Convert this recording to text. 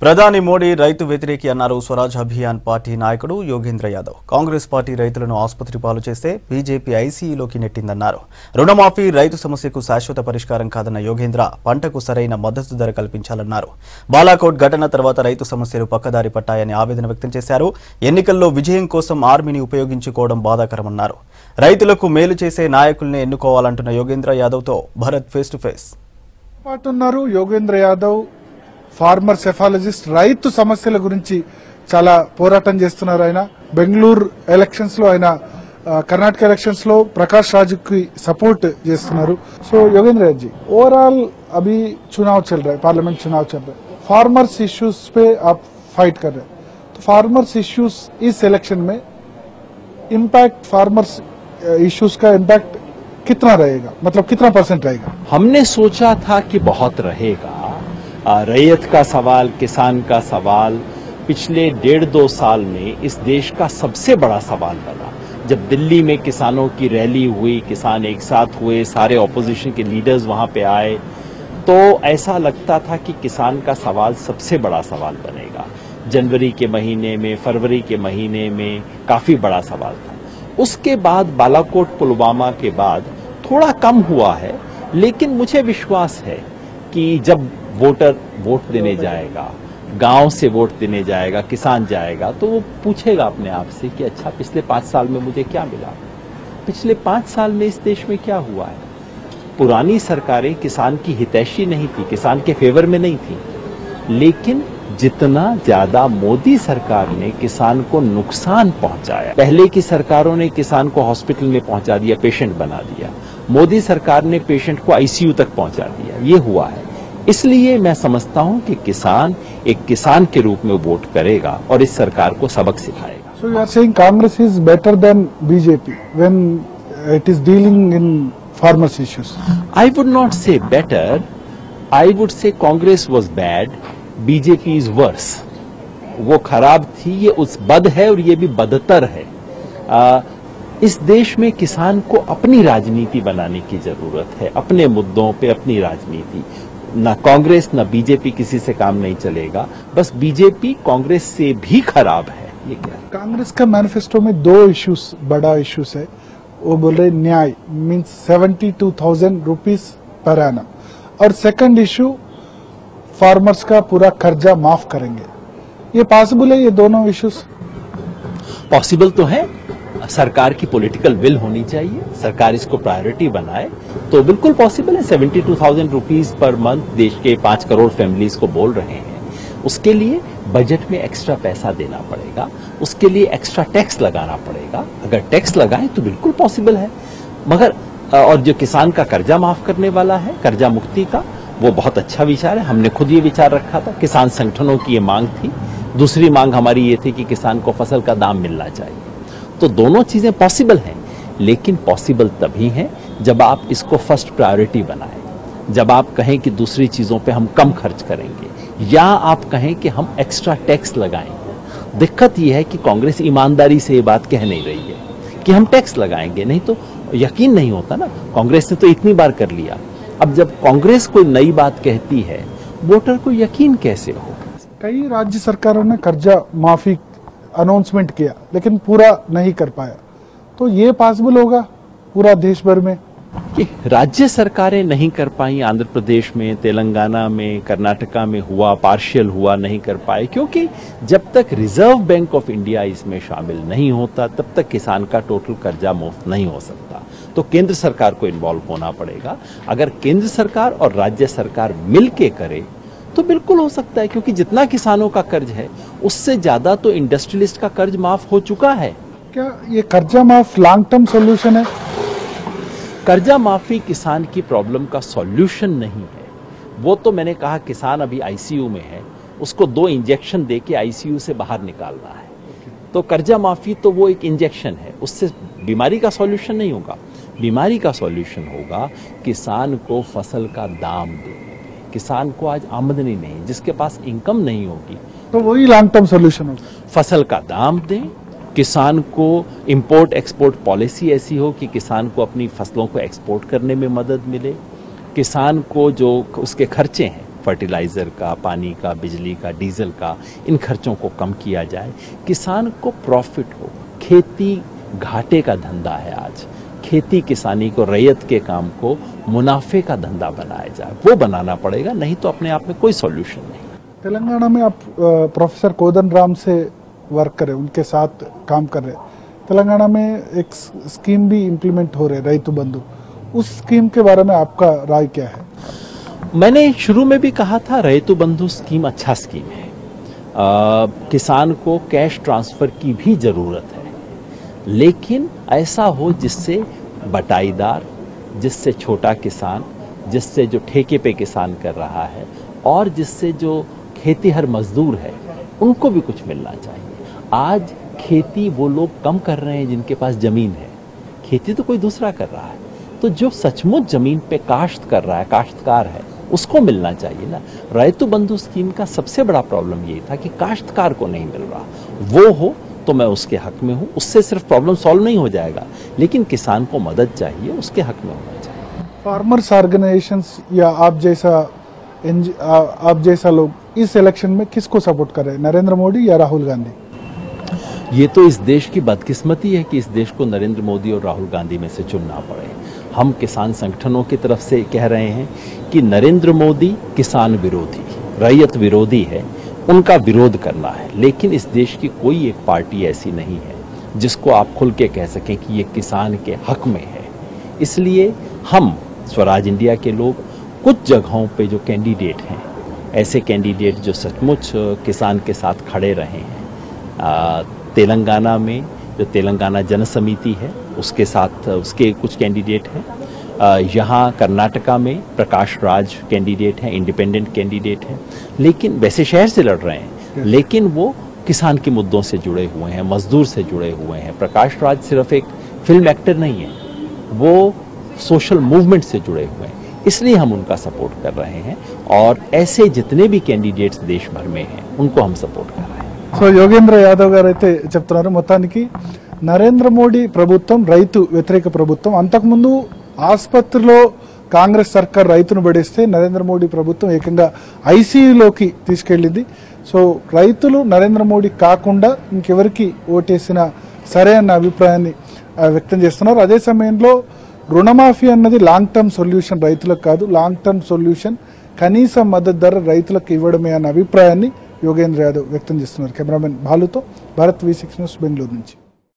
ప్రధాని మోడీ రైతు వ్యతిరేకి అన్నారు స్వరాజ్ అభియాన్ పార్టీ నాయకుడు యోగేంద్ర యాదవ్. కాంగ్రెస్ పార్టీ రైతులను ఆసుపత్రి పాలు చేస్తే బీజేపీ ఐసీయూలోకి నెట్టిందన్నారు. రుణమాఫీ రైతు సమస్యకు శాశ్వత పరిష్కారం కాదన్న యోగేంద్ర పంటకు సరైన మద్దతు ధర కల్పించాలన్నారు. బాలాకోట్ ఘటన తర్వాత రైతు సమస్యలు పక్కదారి పట్టాయని ఆవేదన వ్యక్తం చేశారు. ఎన్నికల్లో విజయం కోసం ఆర్మీని ఉపయోగించుకోవడం బాధాకరమన్నారు. రైతులకు మేలు చేసే నాయకుల్ని ఎన్నుకోవాలంటున్న యోగేంద్ర యాదవ్తో Bharat face to face. Yogendra Yadav former psephologist రైతు సమస్యల గురించి చాలా పోరాటం చేస్తున్నారు. ఆయన బెంగళూరు ఎలక్షన్స్ లో ఆయన कर्नाटक इलेक्शंस लो प्रकाश राज की सपोर्ट చేస్తున్నారు. सो योगेंद्र यादव जी ओवरऑल अभी चुनाव चल रहा है, पार्लियामेंट चुनाव चल रहा है, फार्मर्स इश्यूज पे आप फाइट कर रहे हैं, तो फार्मर्स इश्यूज इस इलेक्शन में इम्पैक्ट फार्मर्स इश्यूज का इम्पैक्ट कितना रहेगा, मतलब कितना % रहेगा? हमने सोचा था कि बहुत रहेगा. रैयत का सवाल, किसान का सवाल पिछले 1.5-2 साल में इस देश का सबसे बड़ा सवाल बना. जब दिल्ली में किसानों की रैली हुई, किसान एक साथ हुए, सारे ऑपोजिशन के लीडर्स वहां पे आए, तो ऐसा लगता था कि किसान का सवाल सबसे बड़ा सवाल बनेगा. जनवरी के महीने में, फरवरी के महीने में काफी बड़ा सवाल था. उसके बाद बालाकोट पुलवामा के बाद थोड़ा कम हुआ है, लेकिन मुझे विश्वास है कि जब वोटर वोट देने जाएगा, गांव से वोट देने जाएगा, किसान जाएगा, तो वो पूछेगा अपने आप से कि अच्छा पिछले 5 साल में मुझे क्या मिला, पिछले 5 साल में इस देश में क्या हुआ है. पुरानी सरकारें किसान की हितैषी नहीं थी, किसान के फेवर में नहीं थी, लेकिन जितना ज्यादा मोदी सरकार ने किसान को नुकसान पहुंचाया, पहले की सरकारों ने किसान को हॉस्पिटल में पहुंचा दिया, पेशेंट बना दिया, मोदी सरकार ने पेशेंट को आईसीयू तक पहुंचा दिया, ये हुआ है. इसलिए मैं समझता हूं कि किसान एक किसान के रूप में वोट करेगा और इस सरकार को सबक सिखाएगा. So you are saying Congress is better than BJP when it is dealing in farmers issues? I would not say better. I would say Congress was bad. BJP is worse. वो खराब थी, ये उस बद है और ये भी बदतर है. इस देश में किसान को अपनी राजनीति बनाने की जरूरत है, अपने मुद्दों पे अपनी राजनीति. ना कांग्रेस ना बीजेपी किसी से काम नहीं चलेगा. बस बीजेपी कांग्रेस से भी खराब है. ये क्या? कांग्रेस का मैनिफेस्टो में 2 इश्यूज, बड़ा इश्यूज है. वो बोल रहे न्याय मीन्स 72,000 रुपीज पर एनम, और सेकंड इश्यू फार्मर्स का पूरा कर्जा माफ करेंगे. ये पॉसिबल है? ये दोनों इश्यूज पॉसिबल तो है. सरकार की पॉलिटिकल विल होनी चाहिए, सरकार इसको प्रायोरिटी बनाए तो बिल्कुल पॉसिबल है. 72,000 रुपीज पर मंथ देश के 5 करोड़ फैमिलीज को बोल रहे हैं. उसके लिए बजट में एक्स्ट्रा पैसा देना पड़ेगा, उसके लिए एक्स्ट्रा टैक्स लगाना पड़ेगा. अगर टैक्स लगाएं तो बिल्कुल पॉसिबल है. मगर और जो किसान का कर्जा माफ करने वाला है, कर्जा मुक्ति का, वो बहुत अच्छा विचार है. हमने खुद ये विचार रखा था, किसान संगठनों की ये मांग थी. दूसरी मांग हमारी ये थी कि किसान को फसल का दाम मिलना चाहिए. तो दोनों चीजें पॉसिबल हैं, लेकिन पॉसिबल तभी हैं जब आप इसको फर्स्ट प्रायोरिटी बनाएं, जब आप कहें कि दूसरी चीजों पे हम कम खर्च करेंगे, या आप कहें कि हम एक्स्ट्रा टैक्स लगाएंगे. दिक्कत यह है कि कांग्रेस ईमानदारी से ये बात कह नहीं रही है कि हम टैक्स लगाएंगे, नहीं तो यकीन नहीं होता ना. कांग्रेस ने तो इतनी बार कर लिया. अब जब कांग्रेस कोई नई बात कहती है, वोटर को यकीन कैसे हो? कई राज्य सरकारों ने कर्जा माफी अनाउंसमेंट किया, लेकिन पूरा नहीं कर पाया, तो ये पॉसिबल होगा पूरा देश भर में? कि राज्य सरकारें नहीं कर पाई. आंध्र प्रदेश में, तेलंगाना में, कर्नाटका में हुआ, पार्शियल हुआ, नहीं कर पाए, क्योंकि जब तक रिजर्व बैंक ऑफ इंडिया इसमें शामिल नहीं होता तब तक किसान का टोटल कर्जा मुफ्त नहीं हो सकता. तो केंद्र सरकार को इन्वॉल्व होना पड़ेगा. अगर केंद्र सरकार और राज्य सरकार मिलके करे तो बिल्कुल हो सकता है, क्योंकि जितना किसानों का कर्ज है उससे ज्यादा तो इंडस्ट्रियलिस्ट का कर्ज माफ हो चुका है. क्या ये कर्जा माफ लॉन्ग टर्म सॉल्यूशन है? कर्जा माफी किसान की प्रॉब्लम का सॉल्यूशन नहीं है. वो तो मैंने कहा, किसान अभी आईसीयू में है, उसको 2 इंजेक्शन देके आईसीयू से बाहर निकालना है. तो कर्जा माफी तो वो एक इंजेक्शन है, उससे बीमारी का सॉल्यूशन नहीं होगा. बीमारी का सॉल्यूशन होगा किसान को फसल का दाम देने. किसान को आज आमदनी नहीं, जिसके पास इनकम नहीं होगी, तो वही लॉन्ग टर्म सॉल्यूशन होगा. फसल का दाम दें, किसान को इंपोर्ट एक्सपोर्ट पॉलिसी ऐसी हो कि किसान को अपनी फसलों को एक्सपोर्ट करने में मदद मिले, किसान को जो उसके खर्चे हैं फर्टिलाइज़र का, पानी का, बिजली का, डीजल का, इन खर्चों को कम किया जाए, किसान को प्रॉफिट हो। खेती घाटे का धंधा है आज, खेती किसानी को, रैयत के काम को मुनाफे का धंधा बनाया जाए, वो बनाना पड़ेगा, नहीं तो अपने आप में कोई सॉल्यूशन नहीं। तेलंगाना में आप प्रोफेसर कोदन राम से वर्क कर रहे, उनके साथ काम कर रहे। तेलंगाना में एक स्कीम भी इम्प्लीमेंट हो रहे, रैतु बंधु, उस स्कीम के बारे में आपका राय क्या है? मैंने शुरू में भी कहा था रैतु बंधु स्कीम अच्छा स्कीम है। किसान को कैश ट्रांसफर की भी जरूरत है, लेकिन ऐसा हो जिससे बटाईदार, जिससे छोटा किसान, जिससे जो ठेके पे किसान कर रहा है और जिससे जो खेतीहर मजदूर है उनको भी कुछ मिलना चाहिए। आज खेती वो लोग कम कर रहे हैं जिनके पास जमीन है, खेती तो कोई दूसरा कर रहा है, तो जो सचमुच जमीन पे काश्त कर रहा है, काश्तकार है, उसको मिलना चाहिए ना। रैतु बंधु स्कीम का सबसे बड़ा प्रॉब्लम ये था कि काश्तकार को नहीं मिल रहा। वो हो तो मैं उसके हक में हूँ, उससे सिर्फ प्रॉब्लम सॉल्व नहीं हो जाएगा, लेकिन किसान को मदद चाहिए, उसके हक में होना चाहिए। फार्मर्स ऑर्गेनाइजेशंस या आप जैसा लोग इस इलेक्शन में किसको सपोर्ट कर रहे हैं, नरेंद्र मोदी या राहुल गांधी? ये तो इस देश की बदकिस्मती है कि इस देश को नरेंद्र मोदी और राहुल गांधी में से चुनना पड़े। हम किसान संगठनों की तरफ से कह रहे हैं कि नरेंद्र मोदी किसान विरोधी, रैयत विरोधी है, उनका विरोध करना है, लेकिन इस देश की कोई एक पार्टी ऐसी नहीं है जिसको आप खुल के कह सकें कि ये किसान के हक में है। इसलिए हम स्वराज इंडिया के लोग कुछ जगहों पे जो कैंडिडेट हैं, ऐसे कैंडिडेट जो सचमुच किसान के साथ खड़े रहे हैं, तेलंगाना में जो तेलंगाना जन समिति है उसके साथ उसके कुछ कैंडिडेट हैं, यहाँ कर्नाटका में प्रकाश राज कैंडिडेट हैं, इंडिपेंडेंट कैंडिडेट हैं, लेकिन वैसे शहर से लड़ रहे हैं, लेकिन वो किसान के मुद्दों से जुड़े हुए हैं, मजदूर से जुड़े हुए हैं। प्रकाश राज सिर्फ एक फिल्म एक्टर नहीं है, वो सोशल मूवमेंट से जुड़े हुए हैं, इसलिए हम उनका सपोर्ट कर रहे हैं और ऐसे जितने भी कैंडिडेट्स देश भर में हैं उनको हम सपोर्ट कर रहे हैं। సో యోగేంద్ర యాదవ్ గారు అయితే చెప్తున్నారు, మొత్తానికి నరేంద్ర మోడీ ప్రభుత్వం రైతు వ్యతిరేక ప్రభుత్వం. అంతకుముందు ఆసుపత్రిలో కాంగ్రెస్ సర్కార్ రైతును పడేస్తే నరేంద్ర మోడీ ప్రభుత్వం ఏకంగా ఐసీయూలోకి తీసుకెళ్లింది. సో రైతులు నరేంద్ర మోడీ కాకుండా ఇంకెవరికి ఓటేసినా సరే అన్న అభిప్రాయాన్ని వ్యక్తం చేస్తున్నారు. అదే సమయంలో రుణమాఫీ అన్నది లాంగ్ టర్మ్ సొల్యూషన్, రైతులకు కాదు, లాంగ్ టర్మ్ సొల్యూషన్ కనీస మద్దతు ధర రైతులకు ఇవ్వడమే అన్న అభిప్రాయాన్ని యోగేంద్ర యాదవ్ వ్యక్తం చేస్తున్నారు. కెమెరామెన్ బాలుతో భరత్, V6 న్యూస్, బెంగళూరు నుంచి.